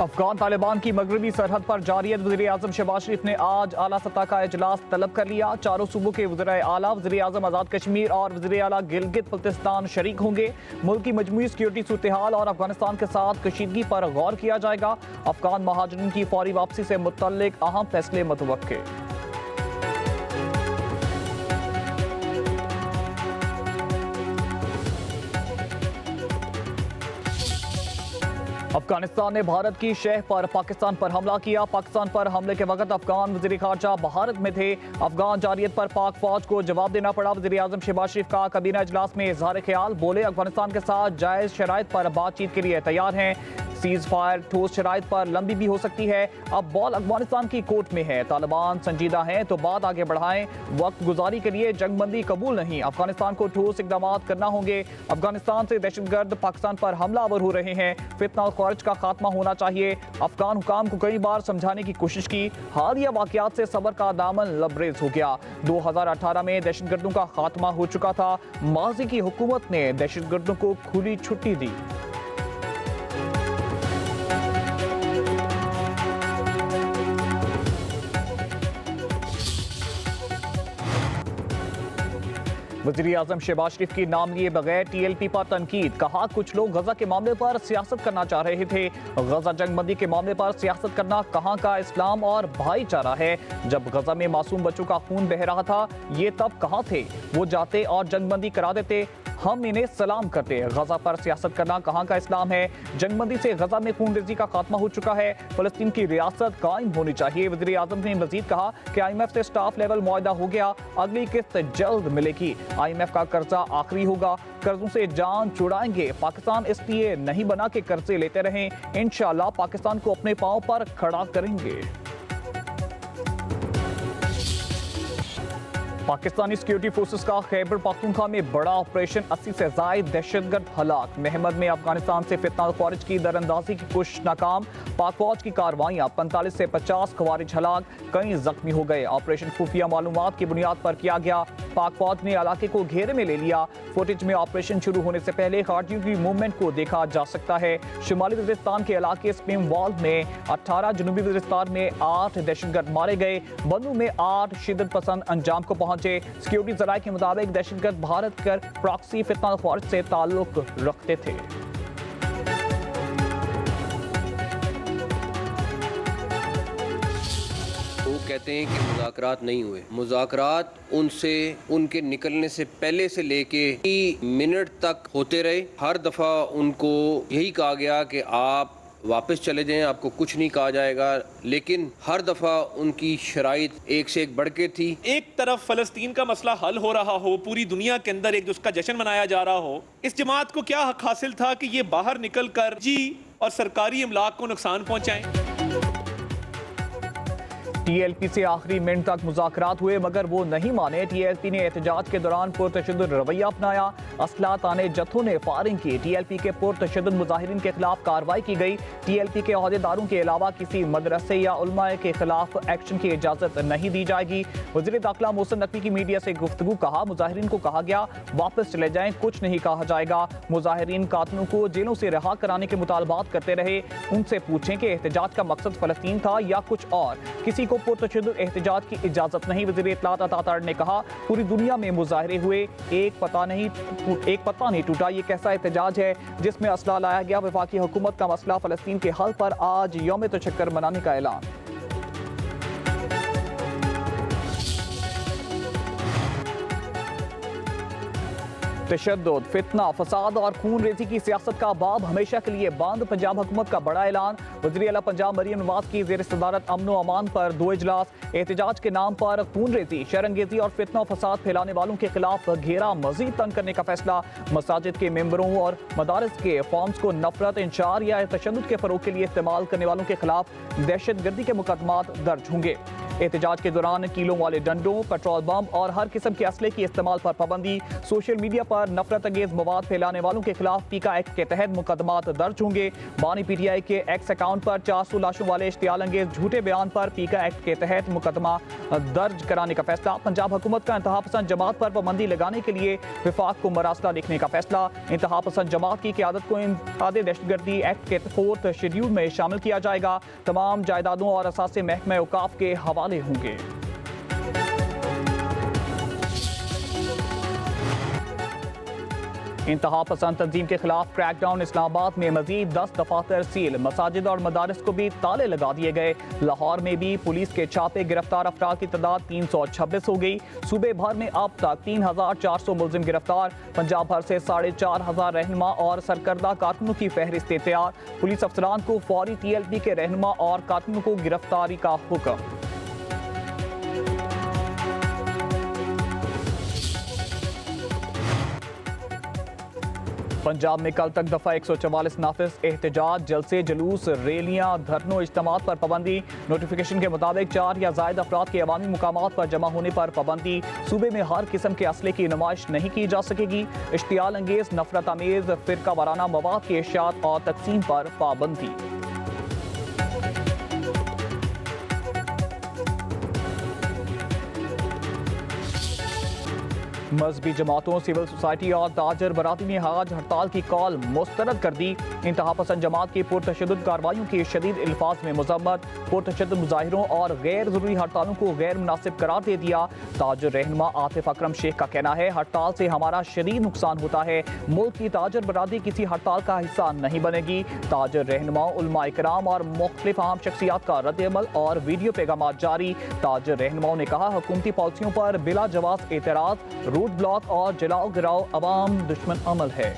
अफगान तालिबान की मगरबी सरहद पर जारियत वज़ीर आज़म शहबाज शरीफ ने आज आला सतह का इजलास तलब कर लिया। चारों सूबों के वज़ीर आला, वज़ीर आज़म आज़ाद कश्मीर और वज़ीर आला गिलगित बल्तिस्तान शरीक होंगे। मुल्क की मजमूई सिक्योरिटी सूरत हाल और अफगानिस्तान के साथ कशीदगी पर गौर किया जाएगा। अफगान महाजरीन की फौरी वापसी से मुतल्लिक अहम फैसले मुतवक्के। अफगानिस्तान ने भारत की शह पर पाकिस्तान पर हमला किया। पाकिस्तान पर हमले के वक्त अफगान वज़ीर खारजा भारत में थे। अफगान जारियत पर पाक फौज को जवाब देना पड़ा। वज़ीर आज़म शहबाज शरीफ का काबीना इजलास में इजहार ख्याल, बोले अफगानिस्तान के साथ जायज़ शराइत पर बातचीत के लिए तैयार हैं। सीज फायर ठोस शराइत पर लंबी भी हो सकती है। अब बॉल अफगानिस्तान की कोर्ट में है। तालिबान संजीदा हैं तो बात आगे बढ़ाएं। वक्त गुजारी के लिए जंगबंदी कबूल नहीं। अफगानिस्तान को ठोस इकदाम करना होंगे। अफगानिस्तान से दहशतगर्द पाकिस्तान पर हमलावर हो रहे हैं। फितना और खौरज का खात्मा होना चाहिए। अफगान हुकाम को कई बार समझाने की कोशिश की। हालिया वाकयात से सब्र का दामन लबरेज हो गया। 2018 में दहशतगर्दों का खात्मा हो चुका था। माजी की हुकूमत ने दहशतगर्दों को खुली छुट्टी दी। वज़ीर आज़म शहबाज शरीफ की नाम लिए बगैर TLP पर तनकीद, कहा कुछ लोग गजा के मामले पर सियासत करना चाह रहे थे। गजा जंगबंदी के मामले पर सियासत करना कहाँ का इस्लाम और भाईचारा है। जब गजा में मासूम बच्चों का खून बह रहा था, ये तब कहाँ थे। वो जाते और जंगबंदी करा देते, हम इन्हें सलाम करते। गजा पर सियासत करना कहाँ का इस्लाम है। जंगबंदी से गजा में खूनरेजी का खात्मा हो चुका है। फलस्तीन की रियासत कायम होनी चाहिए। वज़ीर आज़म ने मजीद कहा कि IMF से स्टाफ लेवल मुआहदा हो गया, अगली किस्त जल्द मिलेगी। IMF का कर्जा आखिरी होगा, कर्जों से जान छुड़ाएंगे। पाकिस्तान इसलिए नहीं बना कि कर्जे लेते रहें। इंशाअल्लाह पाकिस्तान को अपने पांव पर खड़ा करेंगे। पाकिस्तानी सिक्योरिटी फोर्सेस का खैबर पख्तूनख्वा में बड़ा ऑपरेशन, 80 से जायद दहशतगर्द हलाक। महमद में अफगानिस्तान से फितना खवारिज की दरअंदाजी की कोशिश नाकाम। पाक फौज की कार्रवाइयां, 45 से 50 खवारिज हलाक, कई जख्मी हो गए। ऑपरेशन खुफिया मालूमात की बुनियाद पर किया गया। पाक फौज ने इलाके को घेरे में ले लिया। फुटेज में ऑपरेशन शुरू होने से पहले खारजियों की मूवमेंट को देखा जा सकता है। शुमाली वज़ीरिस्तान के इलाके स्पीम वॉल में 18, जनूबी वज़ीरिस्तान में 8 दहशतगर्द मारे गए। बन्नू में 8 शिद्दत पसंद अंजाम को पहुंचे। सिक्योरिटी जराये के मुताबिक दहशतगर्द भारत कर प्रॉक्सी फितना खौरज से ताल्लुक रखते थे। वो कहते हैं कि मुज़ाकरात नहीं हुए। मुज़ाकरात उनसे उनके निकलने से पहले से लेके मिनट तक होते रहे। हर दफ़ा उनको यही कहा गया कि आप वापस चले जाएं, आपको कुछ नहीं कहा जाएगा, लेकिन हर दफ़ा उनकी शराइत एक से एक बढ़ के थी। एक तरफ फ़लस्तीन का मसला हल हो रहा हो, पूरी दुनिया के अंदर एक उसका जश्न मनाया जा रहा हो, इस जमात को क्या हक हासिल था कि ये बाहर निकल कर जी और सरकारी इमलाक को नुकसान पहुँचाएँ। TLP से आखिरी मिनट तक मुज़ाकरात हुए मगर वो नहीं माने। TLP ने एहतजाज के दौरान पुरतशद्दुद रवैया अपनाया। असला ताने जत्थों ने फायरिंग की। TLP के पुरतशद्दुद मुजाहिरीन के खिलाफ कार्रवाई की गई। TLP के अहदेदारों के अलावा किसी मदरसे या उलमाए के खिलाफ एक्शन की इजाज़त नहीं दी जाएगी। वज़ीर दाखिला मोहसिन नकवी की मीडिया से गुफ्तगू, कहा मुजाहिरीन को कहा गया वापस चले जाएं, कुछ नहीं कहा जाएगा। मुजाहिरीन कातलों को जेलों से रिहा कराने के मुतालबात करते रहे। उनसे पूछें कि एहतजाज का मकसद फ़लस्तीन था या कुछ और। किसी को पुरतशद्दुद एहतजाज की इजाजत नहीं। वज़ीर इत्तलात अता तार ने कहा पूरी दुनिया में मुजाहरे हुए, एक पता नहीं टूटा। ये कैसा एहतजाज है जिसमें असला लाया गया। वफाकी हुकूमत का मसला फ़लस्तीन के हल पर आज यौम तशक्कुर मनाने का ऐलान। तशद्दुद, फितना, फसाद और खून रेजी की सियासत का बाब हमेशा के लिए बंद। पंजाब हुकूमत का बड़ा ऐलान। वज़ीर आला पंजाब मरियम नवाज की ज़ेर सदारत अमन व अमान पर 2 इजलास। एहतजाज के नाम पर खून रेजी, शरंगेजी और फितना व फसाद फैलाने वालों के खिलाफ घेरा मजीद तंग करने का फैसला। मसाजिद के मेंबरों और मदारस के फॉर्म्स को नफरत, इंशार या तशद्दुद के फरोग के लिए इस्तेमाल करने वालों के खिलाफ दहशत गर्दी के मुकदमात दर्ज होंगे। एहतजाज के दौरान कीलों वाले डंडों, पेट्रोल बम और हर किस्म के असले के इस्तेमाल पर पाबंदी। सोशल मीडिया पर नफरत अंगेज मवाद फैलाने वालों के खिलाफ पीका एक्ट के तहत मुकदमात दर्ज होंगे। बानी PTI के एक्स अकाउंट पर 400 लाशों वाले इश्तियाल अंगेज झूठे बयान पर पीका एक्ट के तहत मुकदमा दर्ज कराने का फैसला। पंजाब हुकूमत का इंतहा पसंद जमात पर पाबंदी लगाने के लिए विफाक को मरासला लिखने का फैसला। इंतहा पसंद जमात की क़यादत को इंतहादे दहशतगर्दी एक्ट के 4th शेड्यूल में शामिल किया जाएगा। तमाम जायदादों और असासे महकमा औकाफ के हवाले होंगे। इंतहा पसंद तंजीम के खिलाफ क्रैकडाउन। इस्लामाबाद में मजीद 10 दफातर सील, मसाजिद और मदारिस को भी ताले लगा दिए गए। लाहौर में भी पुलिस के छापे, गिरफ्तार अफराद की तादाद 326 हो गई। सूबे भर में अब तक 3400 मुलजिम गिरफ्तार। पंजाब भर से 4500 रहनुमा और सरकर्दा कारकुनों की फहरिस्त तैयार। पुलिस अफसरान को फौरी TLP के रहनुमा और कारकुनों को गिरफ्तारी का हुक्म। पंजाब में कल तक दफा 144 नाफिज। एहतजाज, जलसे, जुलूस, रैलियां, धरनों, इज्तिमात पर पाबंदी। नोटिफिकेशन के मुताबिक 4 या ज़ायद अफराद के अवामी मुकामात पर जमा होने पर पाबंदी। सूबे में हर किस्म के असले की नुमाइश नहीं की जा सकेगी। इश्तियाल अंगेज, नफरत आमेज, फिरका वाराना मवाद की इशात और तकसीम पर पाबंदी। मजहबी जमातों, सिविल सोसाइटी और ताजर बराती ने आज हड़ताल की कॉल मुस्तरद कर दी। इंतहा पसंद जमात की पुरतशद्दुद कार्रवाइयों की शदीद अल्फाज में मजम्मत। पुरतशद्दुद मुजाहिरों और गैर जरूरी हड़तालों को गैर मुनासिब करार दे दिया। ताजर रहनुमा आतिफ अकरम शेख का कहना है, हड़ताल से हमारा शदीद नुकसान होता है। मुल्क की ताजर बरादरी किसी हड़ताल का हिस्सा नहीं बनेगी। ताजर रहनुमा, उलमा इकराम और मुख्तलिफ अहम शख्सियात का रद्द-ए-अमल और वीडियो पैगाम जारी। ताजर रहनुमाओं ने कहा, हुकूमती पॉलिसियों पर बिला जवाब एतराज, रूट ब्लॉक और जलाओ गिराओ अवाम दुश्मन अमल है।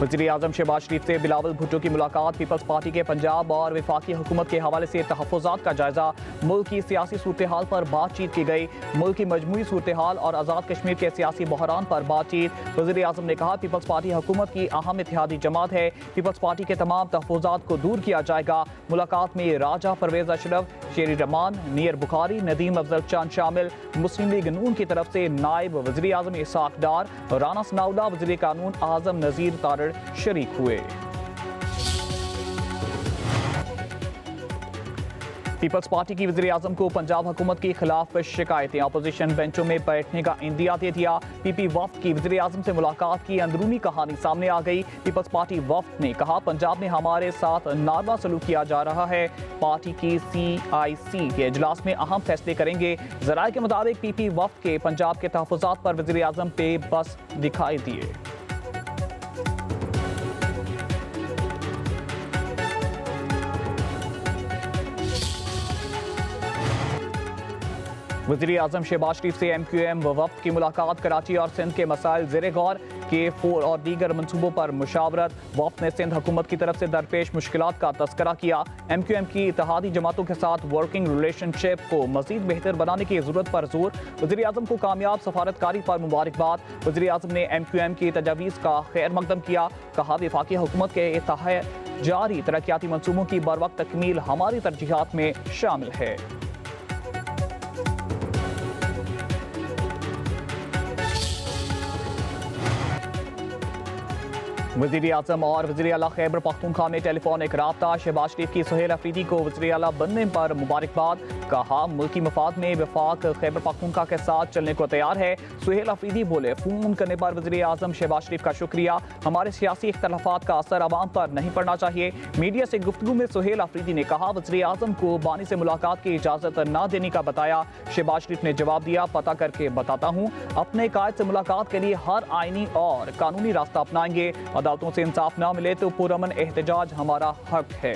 वज़ीर आज़म शहबाज शरीफ से बिलावल भुट्टो की मुलाकात। पीपल्स पार्टी के पंजाब और वफाकी हुकूमत के हवाले से तहफ़्फ़ुज़ात का जायजा। मुल्क की सियासी सूरत हाल पर बातचीत की गई। मुल्क की मजमूई सूरत हाल और आज़ाद कश्मीर के सियासी बहरान पर बातचीत। वज़ीर आज़म ने कहा, पीपल्स पार्टी हुकूमत की अहम इत्तेहादी जमात है। पीपल्स पार्टी के तमाम तहफ़्फ़ुज़ात को दूर किया जाएगा। मुलाकात में राजा परवेज़ अशरफ, शेरी रहमान, नीर बुखारी, नदीम अफजल चांद शामिल। मुस्लिम लीग नून की तरफ से नायब वज़ीर आज़म इसाक डार, राना सनाउल्लाह, वज़ीर कानून आज़म नज़ीर तारड़ शरीक हुए। पीपल्स पार्टी की वज़ीर आज़म को पंजाब हुकूमत के खिलाफ शिकायतें। अपोजिशन बेंचों में बैठने का इंदिया दे दिया। PP वफ्द की वज़ीर आज़म से मुलाकात की अंदरूनी कहानी सामने आ गई। पीपल्स पार्टी वफ्द ने कहा, पंजाब में हमारे साथ नारवा सलूक किया जा रहा है। पार्टी की CIC के इजलास में अहम फैसले करेंगे। ज़राए के मुताबिक PP वफ्द के पंजाब के तहफ़्फ़ुज़ात पर वज़ीर आज़म पे बस दिखाई दिए। वज़ीर आज़म शहबाज शरीफ से MQM वफ्द की मुलाकात। कराची और सिंध के मसाइल ज़ेरे गौर। K4 और दीगर मनसूबों पर मुशावरत। वफ्द ने सिंध हुकूमत की तरफ से दरपेश मुश्किलात का तज़किरा किया। MQM की इत्तेहादी जमातों के साथ वर्किंग रिलेशनशिप को मज़ीद बेहतर बनाने की ज़रूरत पर जोर। वज़ीर आज़म को कामयाब सफारतकारी पर मुबारकबाद। वज़ीर आज़म ने MQM की तजावीज़ का खैर मकदम किया। कहा, वफाकी हुकूमत के तहत जारी तरक्याती मनसूबों की बरवक्त तकमील हमारी तरजीहात में शामिल है। वज़ीर आज़म और वज़ीर आला खैबर पख्तूनख्वा में टेलीफोनिक राब्ता। शहबाज शरीफ की सुहेल अफरीदी को वज़ीर आला बनने पर मुबारकबाद। कहा, मुल्की मफाद में वफाक खैबर पख्तूनख्वा के साथ चलने को तैयार है। सुहेल अफरीदी बोले, फ़ोन करने पर वज़ीर आज़म शहबाज शरीफ का शुक्रिया। हमारे सियासी इख्तलाफात का असर आवाम पर नहीं पड़ना चाहिए। मीडिया से गुफ्तगू में सुहेल अफरीदी ने कहा, वज़ीर आज़म को बानी से मुलाकात की इजाज़त न देने का बताया। शहबाज शरीफ ने जवाब दिया, पता करके बताता हूँ। अपने कायद से मुलाकात के लिए हर आईनी और कानूनी रास्ता अपनाएंगे। अदालतों से इंसाफ न मिले तो पुरअमन एहतजाज हमारा हक है।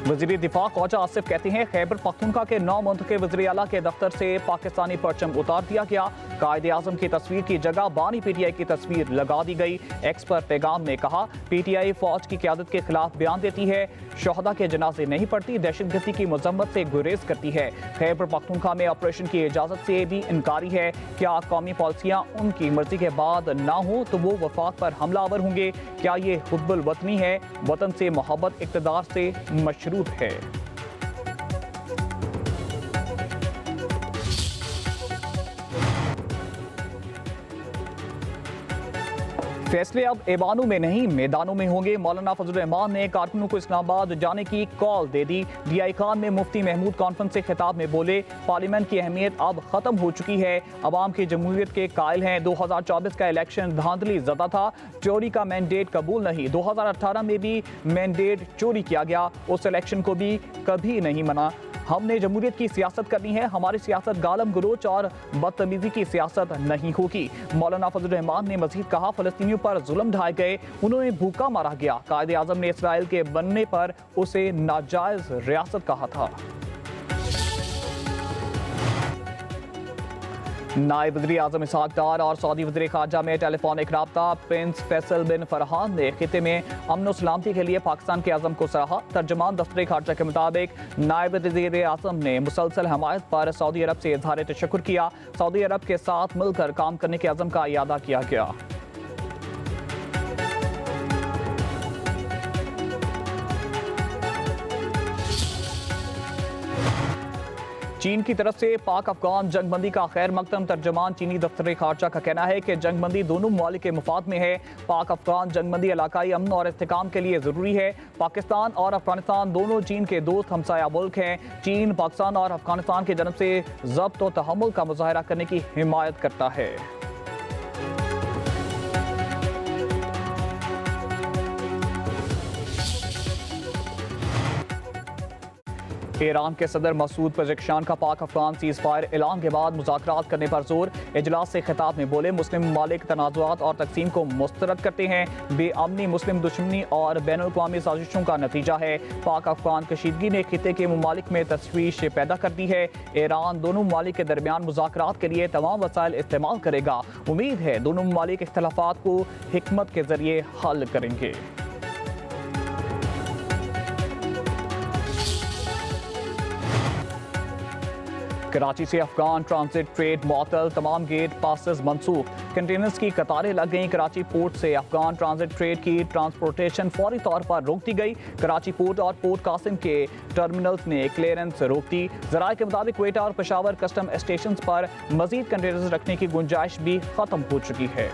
वज़ीर दिफा ख्वाजा आसिफ कहते हैं खैबर पख्तूनख्वा के 9 मुंतखब वज़ीर आला के दफ्तर से पाकिस्तानी परचम उतार दिया गया। कायदे आज़म की तस्वीर की जगह बानी PTI की तस्वीर लगा दी गई। एक्स पर पैगाम में कहा PTI फौज की क़यादत के खिलाफ बयान देती है, शहदा के जनाजे नहीं पढ़ती, दहशतगर्दी की मजम्मत से गुरेज करती है। खैबर पख्तूनख्वा में ऑपरेशन की इजाज़त से भी इनकारी है। क्या कौमी पॉलिसियाँ उनकी मर्जी के बाद ना हो तो वो वफाक पर हमलावर होंगे? क्या ये हुब्बुल वतनी है? वतन से मोहब्बत इक़्तिदार से मशरूत है। फैसले अब ऐवानों में नहीं मैदानों में होंगे। मौलाना फजल रहमान ने कारकुनों को इस्लामाबाद जाने की कॉल दे दी। DI खान में मुफ्ती महमूद कॉन्फ्रेंस से खिताब में बोले पार्लियामेंट की अहमियत अब खत्म हो चुकी है, अवाम की जमहूरियत के कायल हैं। 2024 का इलेक्शन धांधली ज़दा था, चोरी का मैंडेट कबूल नहीं। 2018 में भी मैंडेट चोरी किया गया, उस इलेक्शन को भी कभी नहीं मना। हमने जमहूरियत की सियासत करनी है, हमारी सियासत गालम गलोच और बदतमीजी की सियासत नहीं होगी। मौलाना फजल रहमान ने मजीद कहा फ़लस्तीनियों पर जुल्म ढाए गए, उन्होंने भूखा मारा गया। कायदे आज़म ने इसराइल के बनने पर उसे नाजायज रियासत कहा था। नायब वज़ीर आज़म इसहाक डार और सऊदी वज़ीर ख़ारजा में टेलीफोनिक राब्ता। प्रिंस फैसल बिन फरहान ने खिते में अमन सलामती के लिए पाकिस्तान के अज़म को सराहा। तर्जमान दफ्तर ख़ारजा के मुताबिक नायब वज़ीर आज़म ने मुसलसल हमायत पर सऊदी अरब से इज़हार तशक्कुर किया। सऊदी अरब के साथ मिलकर काम करने के अज़म का इयादा किया गया। चीन की तरफ से पाक अफगान जंगबंदी का खैर मकदम। तर्जमान चीनी दफ्तर ख़ारजा का कहना है कि जंगबंदी दोनों ममालिक के मफाद में है। पाक अफगान जंगबंदी इलाकाई अमन और इस्तेहकाम के लिए ज़रूरी है। पाकिस्तान और अफगानिस्तान दोनों चीन के दोस्त हमसाया मुल्क हैं। चीन पाकिस्तान और अफगानिस्तान की जानब से ज़ब्त व तहम्मुल का मुज़ाहरा करने की हिमायत करता है। ईरान के सदर मसूद पेज़ेश्कियान का पाक अफगान सीज़ फायर ऐलान के बाद मुज़ाकरात करने पर जोर। इजलास से खिताब में बोले मुस्लिम ममालिक तनाज़ुआत और तकसीम को मुस्तरद करते हैं। बेअमनी मुस्लिम दुश्मनी और बैनुल-अक़वामी साजिशों का नतीजा है। पाक अफगान कशीदगी ने खिते के ममालिक में तशवीश पैदा कर दी है। ईरान दोनों ममालिक के दरमियान मुज़ाकरात के लिए तमाम वसाइल इस्तेमाल करेगा। उम्मीद है दोनों ममालिक इख्तिलाफ़ात को हिकमत के जरिए हल करेंगे। कराची से अफगान ट्रांजिट ट्रेड मअतल, तमाम गेट पासेस मनसूख। कंटेनर्स की कतारें लग गईं। कराची पोर्ट से अफगान ट्रांजिट ट्रेड की ट्रांसपोर्टेशन फौरी तौर पर रोक दी गई। कराची पोर्ट और पोर्ट कासिम के टर्मिनल्स ने क्लियरेंस रोक दी। ज़राए के मुताबिक क्वेटा और पेशावर कस्टम स्टेशन पर मजीद कंटेनर्स रखने की गुंजाइश भी खत्म हो चुकी है।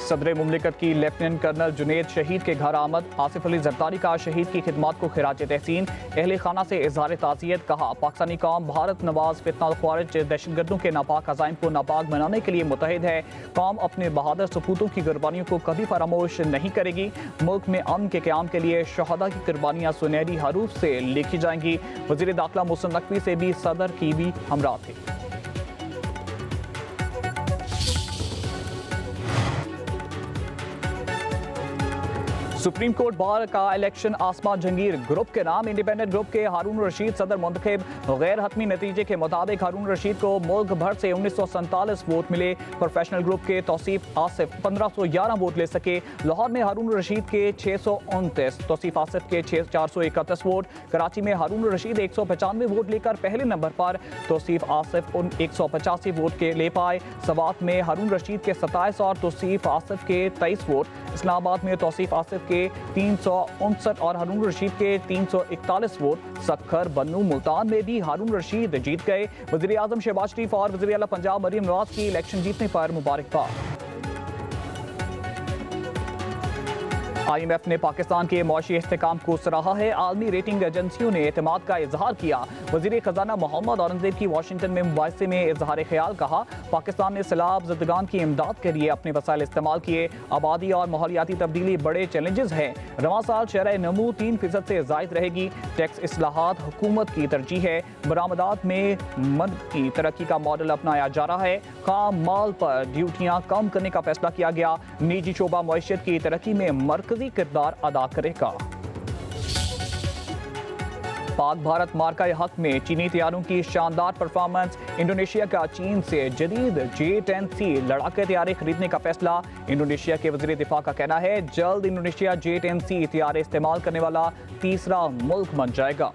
सदर मुमलिकत की लेफ्टिनेंट कर्नल जुनेद शहीद के घर आमद। आसिफ अली जरदारी का शहीद की खिदमात को खिराज तहसीन। अहले खाना से इजहार ताज़ियत। कहा पाकिस्तानी कौम भारत नवाज फितना ख्वारिज दहशतगर्दों के नापाक अज़ाइम को नापाक बनाने के लिए मुतहिद है। कौम अपने बहादुर सपूतों की कुर्बानियों को कभी फरामोश नहीं करेगी। मुल्क में अमन के क़याम के लिए शहदा की कुर्बानियाँ सुनहरी हरूफ से लिखी जाएंगी। वज़ीर दाखिला मोहसिन नकवी से भी सदर की भी हमरा थे। सुप्रीम कोर्ट बार का इलेक्शन आसमा जंगीर ग्रुप के नाम। इंडिपेंडेंट ग्रुप के हारून रशीद सदर मुंतखब। गैर हतमी नतीजे के मुताबिक हारून रशीद को मुल्क भर से 1947 वोट मिले। प्रोफेशनल ग्रुप के तौसीफ आसिफ 1511 वोट ले सके। लाहौर में हारून रशीद के 629, तौसीफ आसिफ के 431 वोट। कराची में हारून रशीद 195 वोट लेकर पहले नंबर पर, तौसीफ आसिफ 185 वोट के ले पाए। सवात में हारून रशीद के 27 और तौसीफ आसिफ के 23 वोट। इस्लामाबाद में तौसीफ आसिफ के 359 और हारून रशीद के 341 वोट। सक्खर, बन्नू, मुल्तान में भी हारून रशीद जीत गए। वज़ीर आज़म शहबाज शरीफ और वज़ीर आला पंजाब मरीम नवाज की इलेक्शन जीतने पर मुबारकबाद। IMF ने पाकिस्तान के मौशी इस्तेकाम को सराहा है। आलमी रेटिंग एजेंसियों ने एतमाद का इजहार किया। वजीर खजाना मोहम्मद औरंगजेब की वाशिंगटन में मुबाहिसे में इजहार ख्याल। कहा पाकिस्तान ने सैलाब ज़दगान की इमदाद के लिए अपने वसाइल इस्तेमाल किए। आबादी और माहौलियाती तब्दीली बड़े चैलेंजेस हैं। रवां साल शरह नमू 3% से जायद रहेगी। टैक्स इस्लाहात हुकूमत की तरजीह है। बरामदात में मद की तरक्की का मॉडल अपनाया जा रहा है। खाम माल पर ड्यूटियां कम करने का फैसला किया गया। निजी शोबा मईशत की तरक्की में मरकजी किरदार अदा करेगा। पाक भारत मार्का हक में चीनी तैयारों की शानदार परफॉर्मेंस। इंडोनेशिया का चीन से जदीद J-10C लड़ाके तैयारे खरीदने का फैसला। इंडोनेशिया के वज़ीर दिफा का कहना है जल्द इंडोनेशिया J-10C तैयारे इस्तेमाल करने वाला तीसरा मुल्क बन जाएगा।